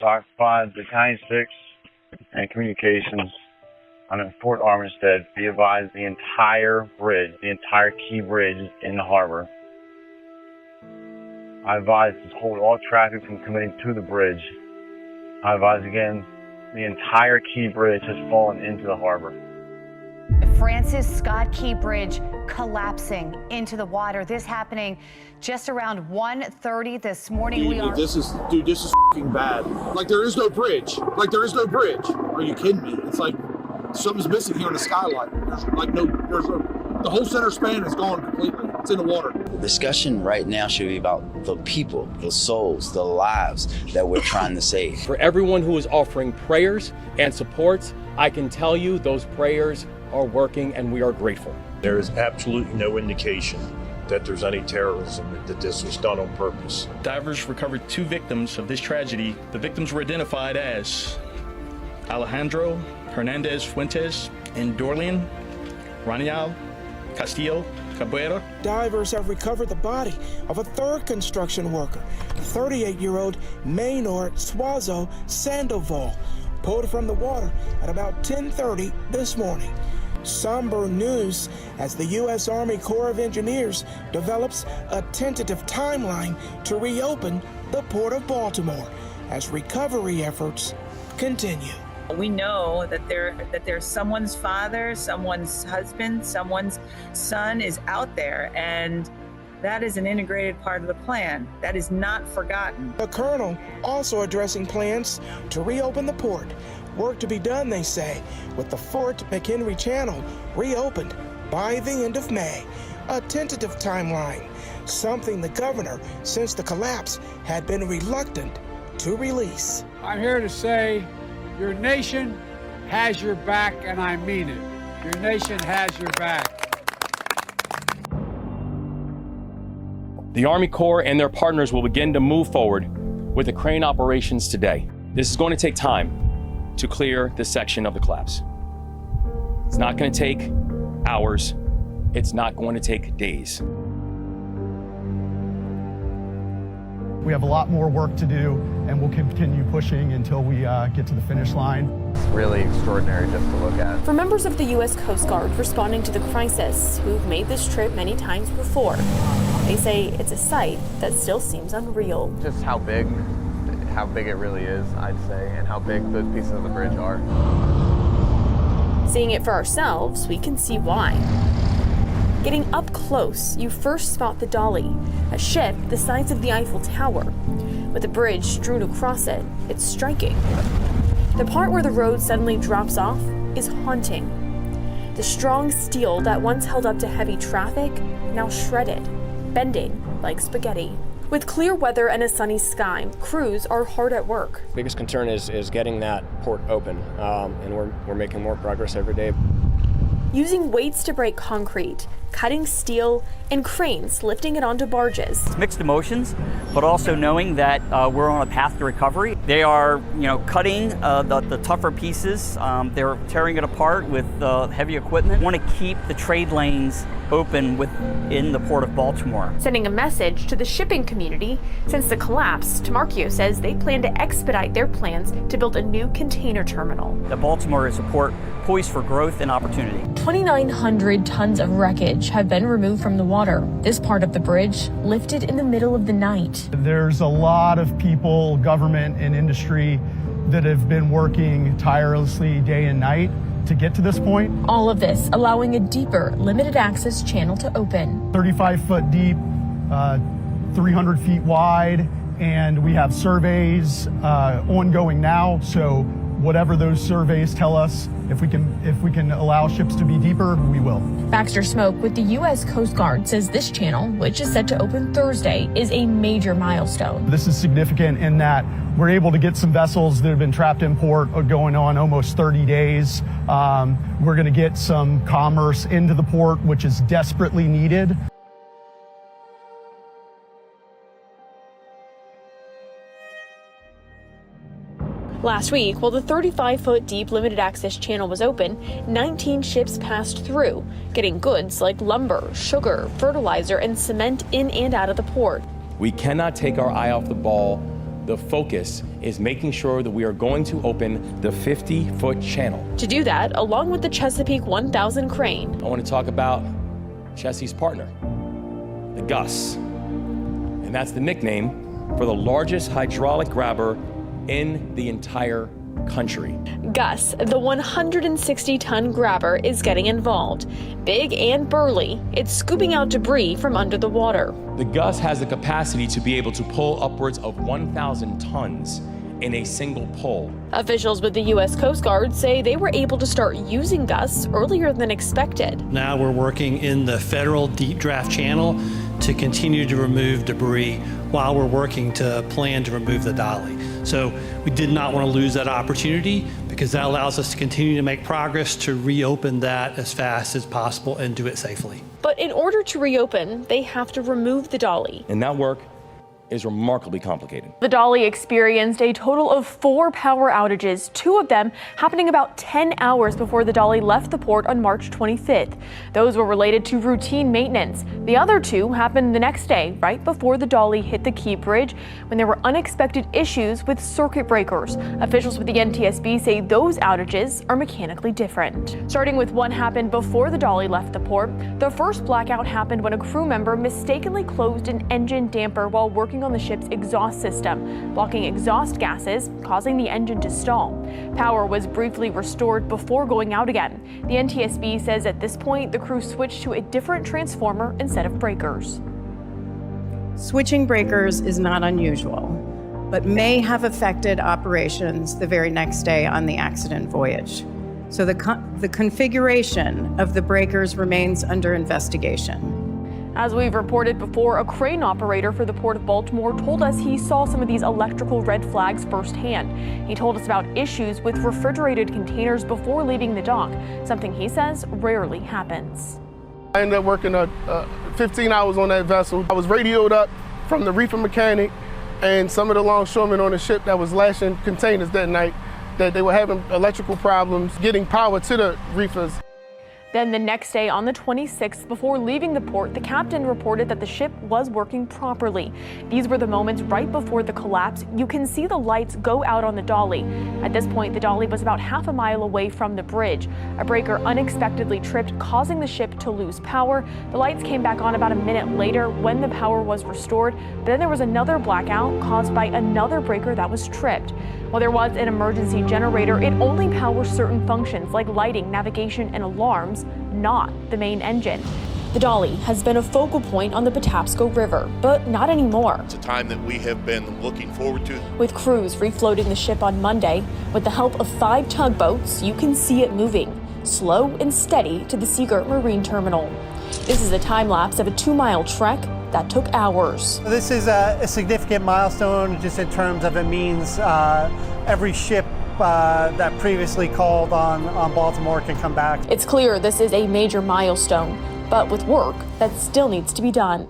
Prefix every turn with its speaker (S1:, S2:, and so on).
S1: Occupied the County 6 and communications. I'm in Fort Armistead. Be advised, the entire bridge, the entire key bridge is in the harbor. I advise to hold all traffic from coming to the bridge. I advise again, the entire key bridge has fallen into the harbor.
S2: Francis Scott Key Bridge collapsing into the water. This happening just around 1:30 this morning.
S3: This is f***ing bad. Like, there is no bridge. Are you kidding me? It's like something's missing here in the skyline. The whole center span is gone completely. It's in the water.
S4: The discussion right now should be about the people, the souls, the lives that we're trying to save.
S5: For everyone who is offering prayers and supports, I can tell you those prayers are working and we are grateful.
S6: There is absolutely no indication that there's any terrorism, that this was done on purpose.
S7: Divers recovered 2 victims of this tragedy. The victims were identified as Alejandro Hernandez Fuentes and Dorlian Ranial Castillo Cabrera.
S8: Divers have recovered the body of a third construction worker, 38-year-old Maynor Suazo Sandoval, pulled from the water at about 10:30 this morning. Somber news as the U.S. Army Corps of Engineers develops a tentative timeline to reopen the Port of Baltimore as recovery efforts continue.
S9: We know that there's someone's father, someone's husband, someone's son is out there, and that is an integrated part of the plan. That is not forgotten.
S8: The colonel also addressing plans to reopen the port. Work to be done, they say, with the Fort McHenry Channel reopened by the end of May. A tentative timeline, something the governor, since the collapse, had been reluctant to release.
S10: I'm here to say your nation has your back, and I mean it. Your nation has your back.
S5: The Army Corps and their partners will begin to move forward with the crane operations today. This is going to take time to clear this section of the collapse. It's not going to take hours. It's not going to take days.
S11: We have a lot more work to do, and we'll continue pushing until we get to the finish line.
S12: It's really extraordinary just to look at.
S13: For members of the U.S. Coast Guard responding to the crisis, who've made this trip many times before, they say it's a sight that still seems unreal.
S12: Just how big it really is, I'd say, and how big those pieces of the bridge are.
S13: Seeing it for ourselves, we can see why. Getting up close, you first spot the DALI, a ship the size of the Eiffel Tower. With a bridge strewn across it, it's striking. The part where the road suddenly drops off is haunting. The strong steel that once held up to heavy traffic, now shredded, bending like spaghetti. With clear weather and a sunny sky, crews are hard at work.
S14: Biggest concern is getting that port open, and we're making more progress every day.
S13: Using weights to break concrete, cutting steel, and cranes lifting it onto barges.
S15: Mixed emotions, but also knowing that we're on a path to recovery. They are, cutting the tougher pieces. They're tearing it apart with heavy equipment. We want to keep the trade lanes open within the Port of Baltimore.
S13: Sending a message to the shipping community. Since the collapse, Tamarchio says they plan to expedite their plans to build a new container terminal.
S15: The Baltimore is a port poised for growth and opportunity.
S13: 2,900 tons of wreckage have been removed from the water. This part of the bridge lifted in the middle of the night.
S11: There's a lot of people, government and industry that have been working tirelessly day and night to get to this point.
S13: All of this allowing a deeper limited access channel to open.
S11: 35 foot deep, 300 feet wide, and we have surveys ongoing now. So whatever those surveys tell us, if we can allow ships to be deeper, we will.
S13: Baxter Smoke with the U.S. Coast Guard says this channel, which is set to open Thursday, is a major milestone.
S11: This is significant in that we're able to get some vessels that have been trapped in port going on almost 30 days. We're going to get some commerce into the port, which is desperately needed.
S13: Last week, while the 35-foot deep limited access channel was open, 19 ships passed through, getting goods like lumber, sugar, fertilizer, and cement in and out of the port.
S5: We cannot take our eye off the ball the focus is making sure that we are going to open the 50-foot channel.
S13: To do that, along with the Chesapeake 1000 crane,
S5: I want to talk about Chessie's partner, the Gus. And that's the nickname for the largest hydraulic grabber in the entire country.
S13: Gus, the 160-ton grabber, is getting involved. Big and burly, it's scooping out debris from under the water.
S5: The Gus has the capacity to be able to pull upwards of 1,000 tons in a single pull.
S13: Officials with the U.S. Coast Guard say they were able to start using Gus earlier than expected.
S16: Now we're working in the federal deep draft channel to continue to remove debris while we're working to plan to remove the DALI. So we did not want to lose that opportunity because that allows us to continue to make progress to reopen that as fast as possible and do it safely.
S13: But in order to reopen, they have to remove the DALI.
S5: And that work is remarkably complicated.
S13: The DALI experienced a total of 4 power outages, 2 of them happening about 10 hours before the DALI left the port on March 25th. Those were related to routine maintenance. The other 2 happened the next day, right before the DALI hit the Key Bridge, when there were unexpected issues with circuit breakers. Officials with the NTSB say those outages are mechanically different. Starting with what happened before the DALI left the port, the first blackout happened when a crew member mistakenly closed an engine damper while working on the ship's exhaust system, blocking exhaust gases, causing the engine to stall. Power was briefly restored before going out again. The NTSB says at this point, the crew switched to a different transformer instead of breakers.
S17: Switching breakers is not unusual, but may have affected operations the very next day on the accident voyage. So the configuration of the breakers remains under investigation.
S13: As we've reported before, a crane operator for the Port of Baltimore told us he saw some of these electrical red flags firsthand. He told us about issues with refrigerated containers before leaving the dock, something he says rarely happens.
S18: I ended up working 15 hours on that vessel. I was radioed up from the reefer mechanic and some of the longshoremen on the ship that was lashing containers that night that they were having electrical problems getting power to the reefers.
S13: Then the next day, on the 26th, before leaving the port, the captain reported that the ship was working properly. These were the moments right before the collapse. You can see the lights go out on the DALI. At this point, the DALI was about half a mile away from the bridge. A breaker unexpectedly tripped, causing the ship to lose power. The lights came back on about a minute later when the power was restored, but then there was another blackout caused by another breaker that was tripped. While there was an emergency generator, it only powers certain functions like lighting, navigation, and alarms, not the main engine. The DALI has been a focal point on the Patapsco River, but not anymore.
S19: It's a time that we have been looking forward to.
S13: With crews refloating the ship on Monday, with the help of 5 tugboats, you can see it moving, slow and steady, to the Seagirt Marine Terminal. This is a time-lapse of a 2-mile trek that took hours.
S20: This is a significant milestone just in terms of it means every ship that previously called on Baltimore can come back.
S13: It's clear this is a major milestone, but with work that still needs to be done.